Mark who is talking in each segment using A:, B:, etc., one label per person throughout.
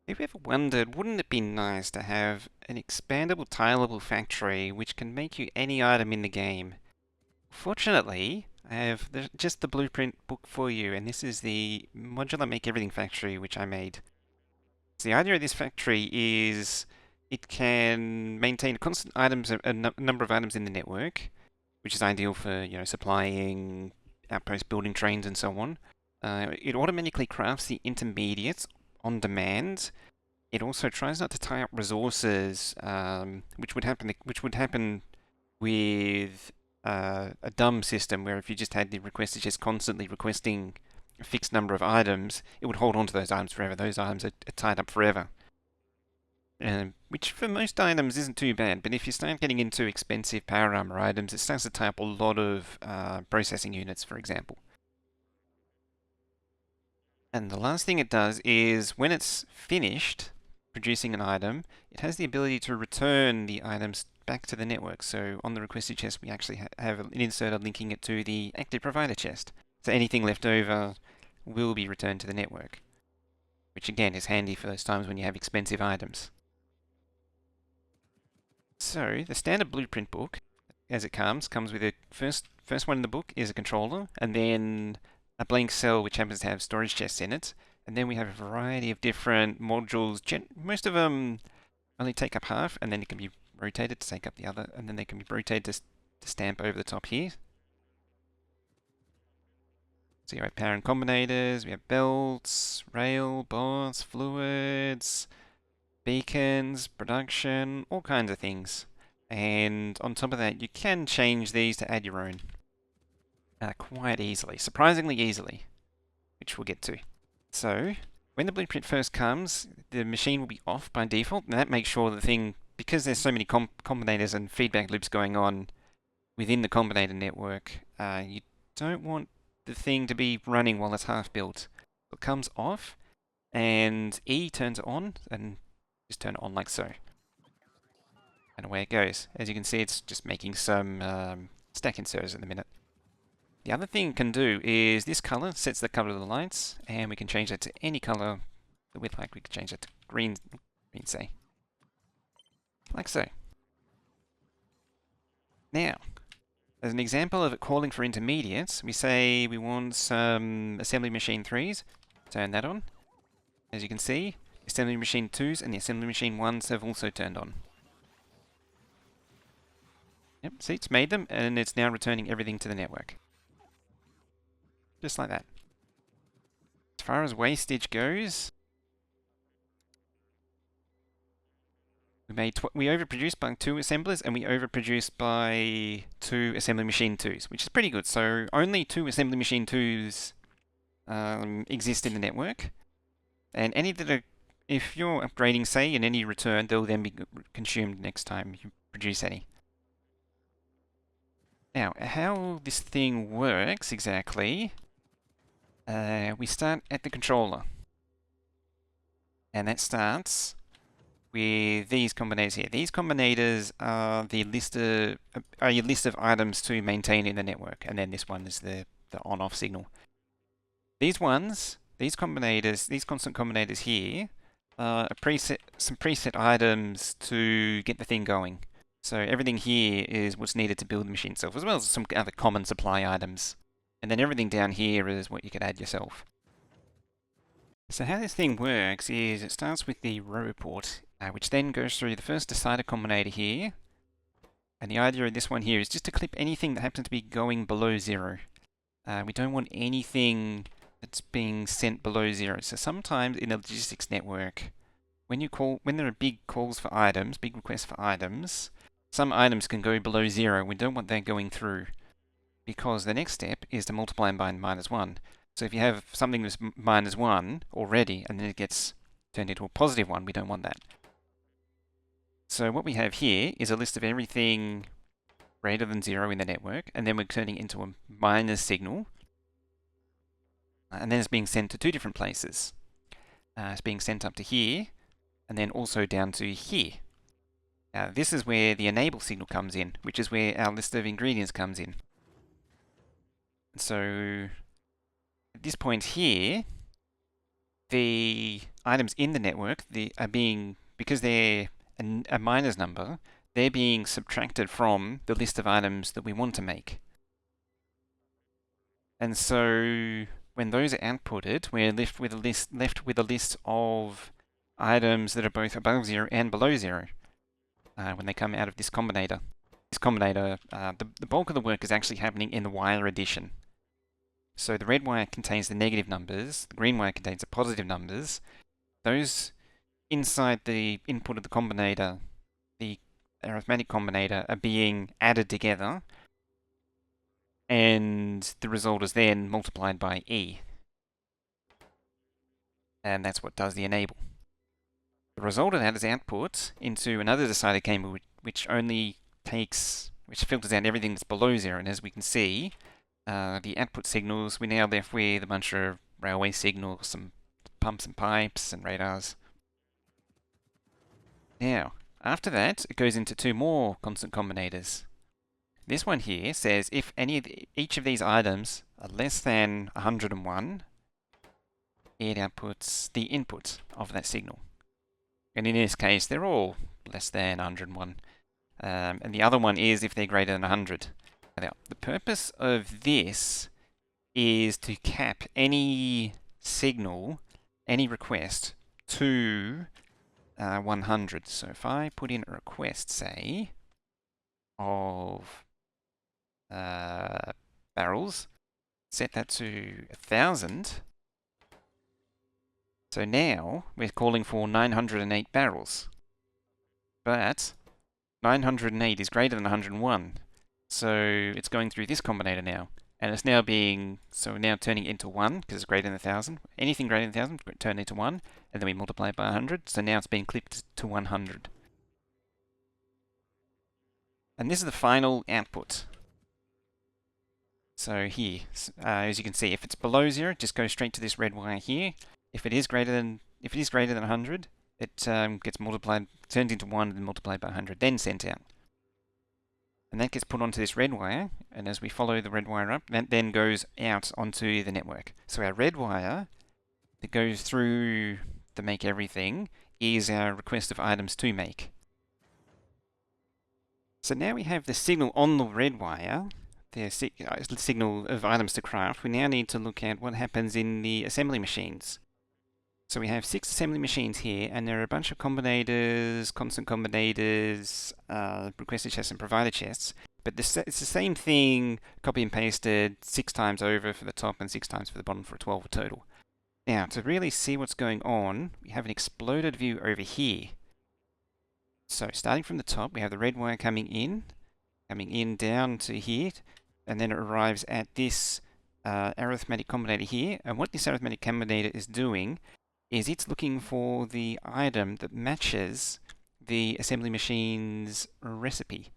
A: Have you ever wondered, wouldn't it be nice to have an expandable, tileable factory which can make you any item in the game? Fortunately, I have just the blueprint book for you, and this is the modular Make Everything factory which I made. So the idea of this factory is it can maintain a constant number of items in the network, which is ideal for supplying outpost building trains and so on. It automatically crafts the intermediates on demand. It also tries not to tie up resources, which would happen with a dumb system where if you just had the requester just constantly requesting a fixed number of items, it would hold on to those items forever. Those items are tied up forever. Which for most items isn't too bad, but if you start getting into expensive power armor items, it starts to tie up a lot of processing units, for example. And the last thing it does is when it's finished producing an item, it has the ability to return the items back to the network. So on the requested chest, we actually have an inserter linking it to the active provider chest. So anything left over will be returned to the network, which again is handy for those times when you have expensive items. So the standard blueprint book, as it comes with a first one in the book is a controller, and then a blank cell which happens to have storage chests in it, and then we have a variety of different modules. Most of them only take up half, and then it can be rotated to take up the other, and then they can be rotated to stamp over the top here. So you have power and combinators, we have belts, rail, bots, fluids, beacons, production, all kinds of things. And on top of that, you can change these to add your own quite easily, surprisingly easily, which we'll get to. So, when the blueprint first comes, the machine will be off by default, and that makes sure the thing, because there's so many combinators and feedback loops going on within the combinator network, you don't want the thing to be running while it's half built. It comes off, and E turns on, and just turn it on like so. And away it goes. As you can see, it's just making some stack inserters at the minute. The other thing it can do is this color sets the color of the lights, and we can change that to any color that we'd like. We could change it to green say. Like so. Now, as an example of it calling for intermediates, we say we want some assembly machine 3s. Turn that on. As you can see, assembly machine 2s and the assembly machine 1s have also turned on. Yep, see, it's made them, and it's now returning everything to the network. Just like that. As far as wastage goes, we overproduced by 2 assemblers, and we overproduced by 2 assembly machine 2s, which is pretty good. So only 2 assembly machine 2s exist in the network, and any that are, if you're upgrading, say, in any return, they'll then be consumed next time you produce any. Now, how this thing works exactly, we start at the controller, and that starts with these combinators here. These combinators are your list of items to maintain in the network, and then this one is the on-off signal. These combinators, these constant combinators here, are some preset items to get the thing going. So everything here is what's needed to build the machine itself, as well as some other common supply items. And then everything down here is what you could add yourself. So how this thing works is it starts with the row report, which then goes through the first decider combinator here. And the idea of this one here is just to clip anything that happens to be going below 0. We don't want anything that's being sent below 0. So sometimes in a logistics network, when there are big calls for items, big requests for items, some items can go below 0. We don't want that going through, because the next step is to multiply them by -1. So if you have something that's -1 already, and then it gets turned into a +1, we don't want that. So what we have here is a list of everything greater than 0 in the network, and then we're turning it into a minus signal, and then it's being sent to 2 different places. It's being sent up to here, and then also down to here. Now this is where the enable signal comes in, which is where our list of ingredients comes in. So at this point here, the items in the network because they're a minus number, they're being subtracted from the list of items that we want to make. And so when those are outputted, we're left with a list of items that are both above 0 and below 0 when they come out of this combinator. This combinator, the bulk of the work is actually happening in the wire addition. So the red wire contains the negative numbers, the green wire contains the positive numbers. Those inside the input of the combinator, the arithmetic combinator, are being added together, and the result is then multiplied by E. And that's what does the enable. The result of that is output into another decider cable, which filters out everything that's below 0. And as we can see, the output signals, we're now left with a bunch of railway signals, some pumps and pipes, and radars. Now, after that, it goes into two more constant combinators. This one here says if each of these items are less than 101, it outputs the input of that signal. And in this case, they're all less than 101. And the other one is if they're greater than 100. Now, the purpose of this is to cap any signal, any request, to 100. So if I put in a request, say, of barrels, set that to 1,000. So now we're calling for 908 barrels. But 908 is greater than 101. So it's going through this combinator now. And it's now turning it into 1 because it's greater than 1,000. Anything greater than 1,000, turn it into 1. And then we multiply it by 100. So now it's being clipped to 100. And this is the final output. So here, as you can see, if it's below 0, just go straight to this red wire here. If it is greater than 100, it gets multiplied, turns into 1 and multiplied by 100, then sent out. And that gets put onto this red wire, and as we follow the red wire up, that then goes out onto the network. So our red wire that goes through the Make Everything is our request of items to make. So now we have the signal on the red wire, the signal of items to craft. We now need to look at what happens in the assembly machines. So we have 6 assembly machines here, and there are a bunch of combinators, constant combinators, requested chests and provider chests. But it's the same thing, copy and pasted 6 times over for the top and 6 times for the bottom for a 12 total. Now, to really see what's going on, we have an exploded view over here. So starting from the top, we have the red wire coming in down to here, and then it arrives at this arithmetic combinator here. And what this arithmetic combinator is doing is it's looking for the item that matches the assembly machine's recipe.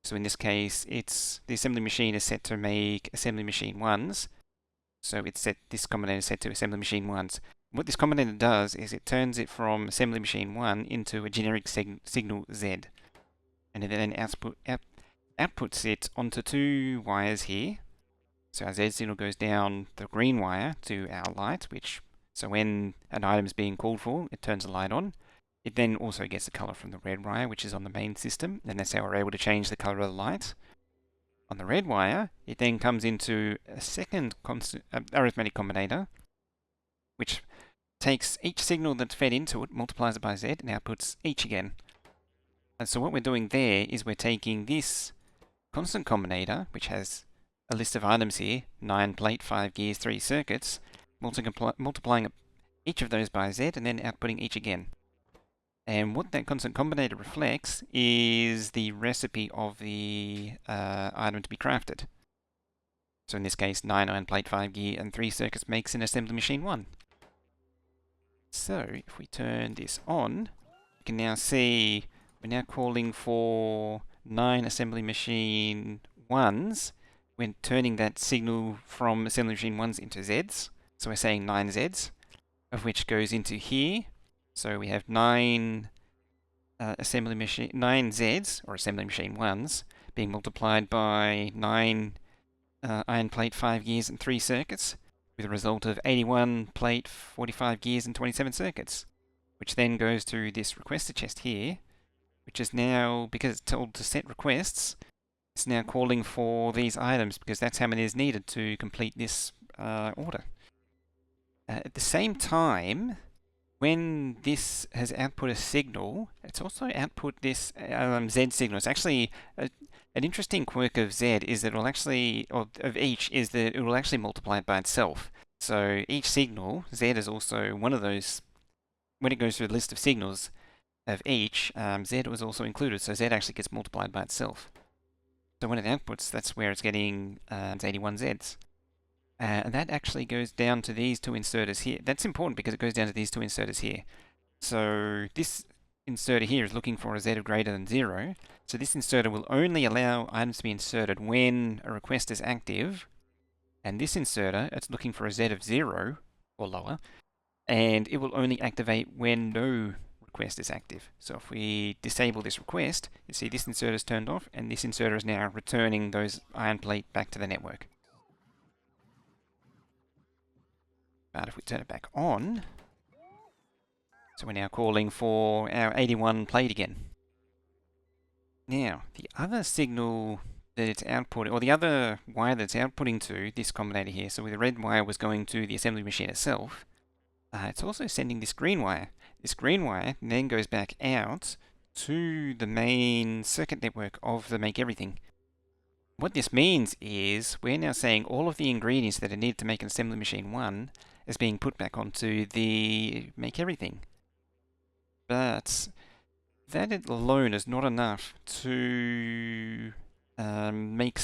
A: So in this case, the assembly machine is set to make assembly machine 1s. So this combinator is set to assembly machine 1s. What this combinator does is it turns it from assembly machine 1 into a generic signal Z. And it then outputs it onto 2 wires here. So our Z signal goes down the green wire to our light, so when an item is being called for, it turns the light on. It then also gets the color from the red wire, which is on the main system, and that's how we're able to change the color of the light. On the red wire, it then comes into a second arithmetic combinator, which takes each signal that's fed into it, multiplies it by Z, and outputs each again. And so what we're doing there is we're taking this constant combinator, which has a list of items here, 9 plate, 5 gears, 3 circuits, multiplying each of those by Z and then outputting each again. And what that constant combinator reflects is the recipe of the item to be crafted. So in this case, 9 iron plate, 5 gear, and 3 circuits makes an assembly machine 1. So if we turn this on, you can now see we're now calling for 9 assembly machine 1s. We're turning that signal from assembly machine 1s into Zs. So we're saying 9 Zs, of which goes into here. So we have 9 Zs, or assembly machine 1s, being multiplied by 9 iron plate, 5 gears, and 3 circuits. with a result of 81 plate, 45 gears, and 27 circuits, which then goes to this requester chest here, which is now, because it's told to set requests, it's now calling for these items because that's how many is needed to complete this order. At the same time, when this has output a signal, it's also output this Z signal. It's actually an interesting quirk of Z is that it will actually, or of each, is that it will actually multiply it by itself. So each signal, Z is also one of those, when it goes through the list of signals of each, Z was also included, so Z actually gets multiplied by itself. So when it outputs, that's where it's getting 81 Zs. And that actually goes down to these two inserters here. That's important because it goes down to these two inserters here. So this inserter here is looking for a Z of greater than 0. So this inserter will only allow items to be inserted when a request is active. And this inserter, it's looking for a Z of 0 or lower. And it will only activate when no request is active. So if we disable this request, you see this inserter is turned off, and this inserter is now returning those iron plate back to the network. But if we turn it back on, so we're now calling for our 81 plate again. Now, the other signal that it's outputting, or the other wire that's outputting to this combinator here, so where the red wire was going to the assembly machine itself, it's also sending this green wire. This green wire then goes back out to the main circuit network of the Make Everything. What this means is we're now saying all of the ingredients that are needed to make an assembly machine 1 is being put back onto the Make Everything. But that alone is not enough to make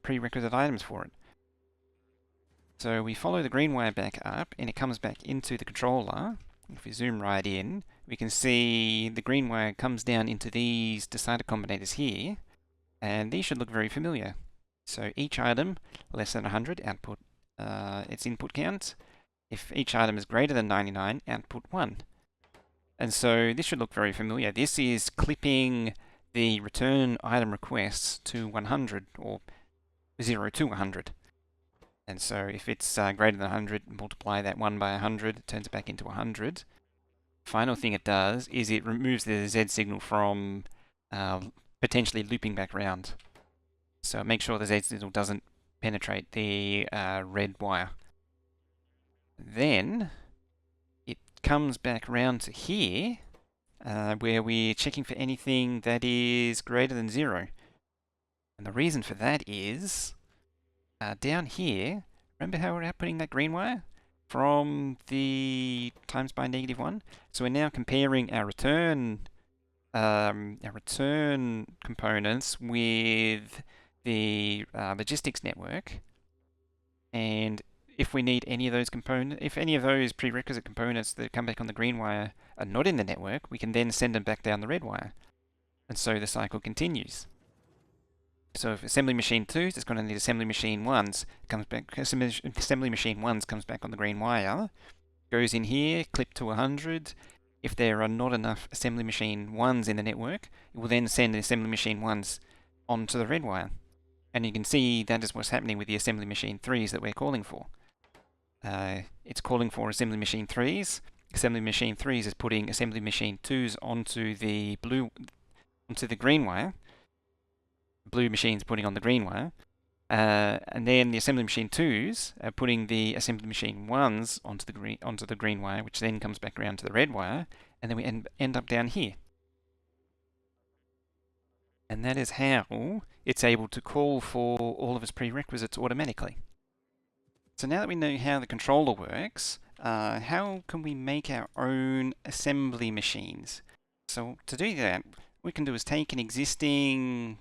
A: prerequisite items for it. So we follow the green wire back up, and it comes back into the controller. If we zoom right in, we can see the green wire comes down into these decider combinators here, and these should look very familiar. So each item less than 100, output its input count. If each item is greater than 99, output 1. And so this should look very familiar. This is clipping the return item requests to 100, or 0 to 100. And so if it's greater than 100, multiply that 1 by 100, it turns it back into 100. Final thing it does is it removes the Z signal from potentially looping back around. So make sure the Z signal doesn't penetrate the red wire. Then it comes back around to here, where we're checking for anything that is greater than 0. And the reason for that is down here, remember how we're outputting that green wire from the times by -1? So we're now comparing our return components with the logistics network, and if we need any of those components, if any of those prerequisite components that come back on the green wire are not in the network, we can then send them back down the red wire, and so the cycle continues. So if assembly machine 2s, it's going to need assembly machine 1s. Comes back, assembly machine 1s comes back on the green wire, goes in here, clip to 100. If there are not enough assembly machine 1s in the network, it will then send the assembly machine 1s onto the red wire. And you can see that is what's happening with the assembly machine 3s that we're calling for. It's calling for assembly machine 3s. Assembly machine 3s is putting assembly machine 2s onto the green wire. Blue machine's putting on the green wire. And then the assembly machine 2s are putting the assembly machine 1s onto the green wire, which then comes back around to the red wire, and then we end up down here. And that is how it's able to call for all of its prerequisites automatically. So now that we know how the controller works, how can we make our own assembly machines? So to do that, what we can do is take an existing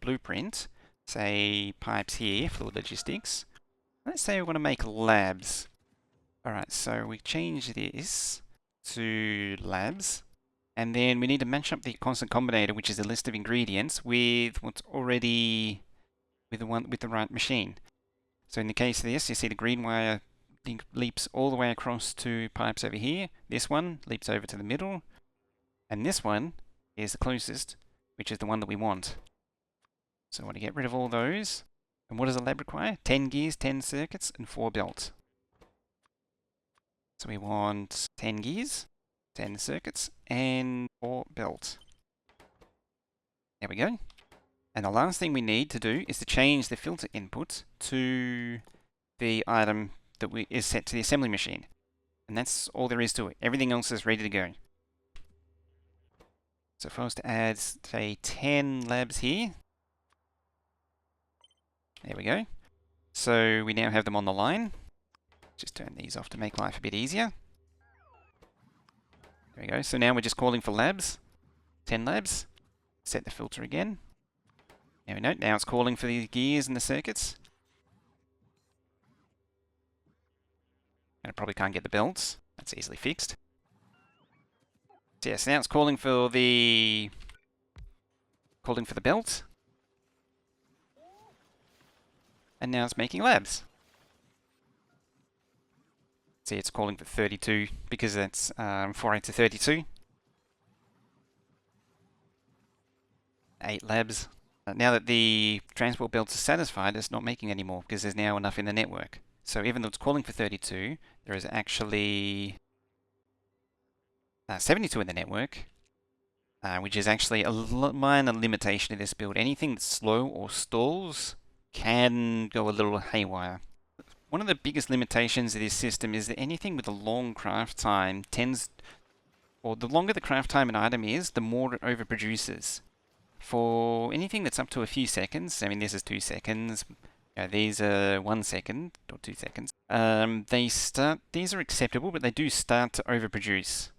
A: blueprint, say pipes here for logistics. Let's say we want to make labs. Alright, so we change this to labs, and then we need to match up the constant combinator, which is a list of ingredients, with what's already with the right machine. So in the case of this, you see the green wire leaps all the way across to pipes over here. This one leaps over to the middle, and this one is the closest, which is the one that we want. So I want to get rid of all those. And what does a lab require? 10 gears, 10 circuits, and 4 belts. So we want 10 gears, 10 circuits, and 4 belts. There we go. And the last thing we need to do is to change the filter input to the item that is set to the assembly machine. And that's all there is to it. Everything else is ready to go. So if I was to add, say, 10 labs here. There we go. So we now have them on the line. Just turn these off to make life a bit easier. There we go. So now we're just calling for labs. 10 labs. Set the filter again. There we go. Now it's calling for the gears and the circuits. And I probably can't get the belts. That's easily fixed. So yes, now it's calling for the belt. And now it's making labs. See, it's calling for 32 because that's 4 to 32. 8 labs. Now that the transport belts are satisfied, it's not making any more because there's now enough in the network. So even though it's calling for 32, there is actually 72 in the network, which is actually a minor limitation of this build. Anything that's slow or stalls can go a little haywire. One of the biggest limitations of this system is that anything with a long craft time the longer the craft time an item is, the more it overproduces. For anything that's up to a few seconds, I mean this is 2 seconds, these are 1 second, or 2 seconds, these are acceptable, but they do start to overproduce.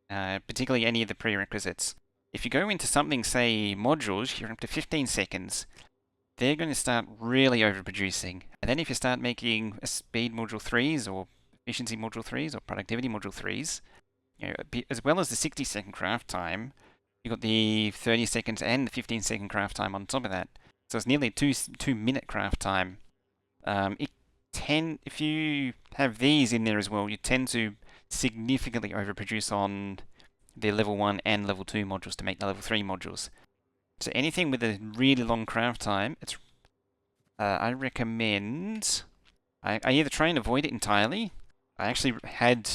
A: Particularly any of the prerequisites. If you go into something, say modules, you're up to 15 seconds, they're going to start really overproducing. And then if you start making a speed module 3s or efficiency module 3s or productivity module 3s, as well as the 60-second craft time, you've got the 30 seconds and the 15-second craft time on top of that. So it's nearly a 2-minute craft time. If you have these in there as well, you tend to significantly overproduce on the level 1 and level 2 modules to make the level 3 modules. So anything with a really long craft time, I recommend... I either try and avoid it entirely. I actually had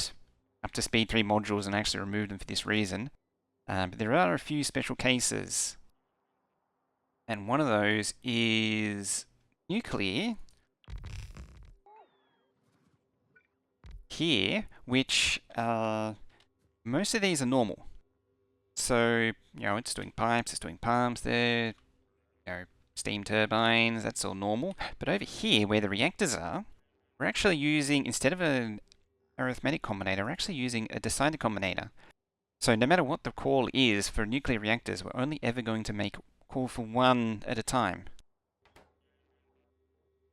A: up to speed 3 modules and actually removed them for this reason. But there are a few special cases. And one of those is nuclear. Here, which most of these are normal. So, it's doing pipes, it's doing pumps there, steam turbines, that's all normal. But over here, where the reactors are, we're actually using, instead of an arithmetic combinator, we're actually using a decider combinator. So no matter what the call is for nuclear reactors, we're only ever going to make call for 1 at a time.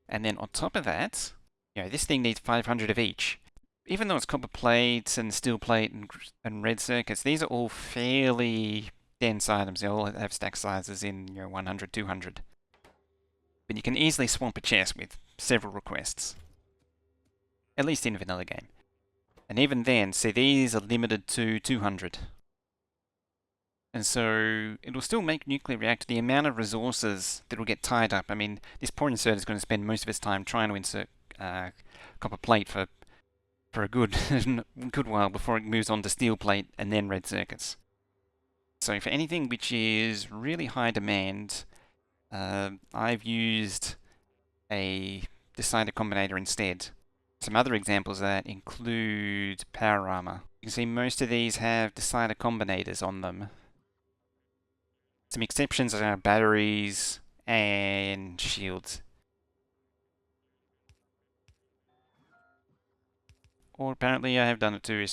A: And then on top of that, this thing needs 500 of each. Even though it's copper plates and steel plate and red circuits, these are all fairly dense items. They all have stack sizes in 100, 200. But you can easily swamp a chest with several requests. At least in a vanilla game. And even then, see, these are limited to 200. And so it'll still make nuclear reactor. The amount of resources that will get tied up. I mean, this poor inserter is going to spend most of its time trying to insert copper plate for a good while before it moves on to steel plate and then red circuits. So for anything which is really high demand, I've used a decider combinator instead. Some other examples of that include power armor. You can see most of these have decider combinators on them. Some exceptions are batteries and shields. Or apparently I have done it too,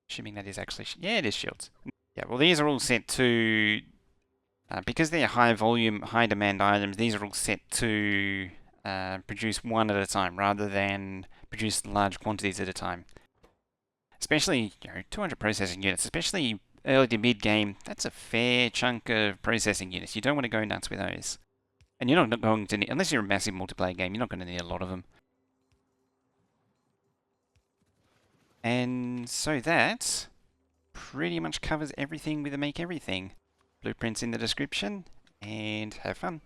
A: assuming that is actually... yeah, it is shields. Yeah, well these are all set to... because they're high volume, high demand items, these are all set to produce 1 at a time, rather than produce large quantities at a time. Especially, 200 processing units, especially early to mid game, that's a fair chunk of processing units. You don't want to go nuts with those. And you're not going to need, unless you're a massive multiplayer game, you're not going to need a lot of them. And so that pretty much covers everything with the Make Everything. Blueprints in the description, and have fun.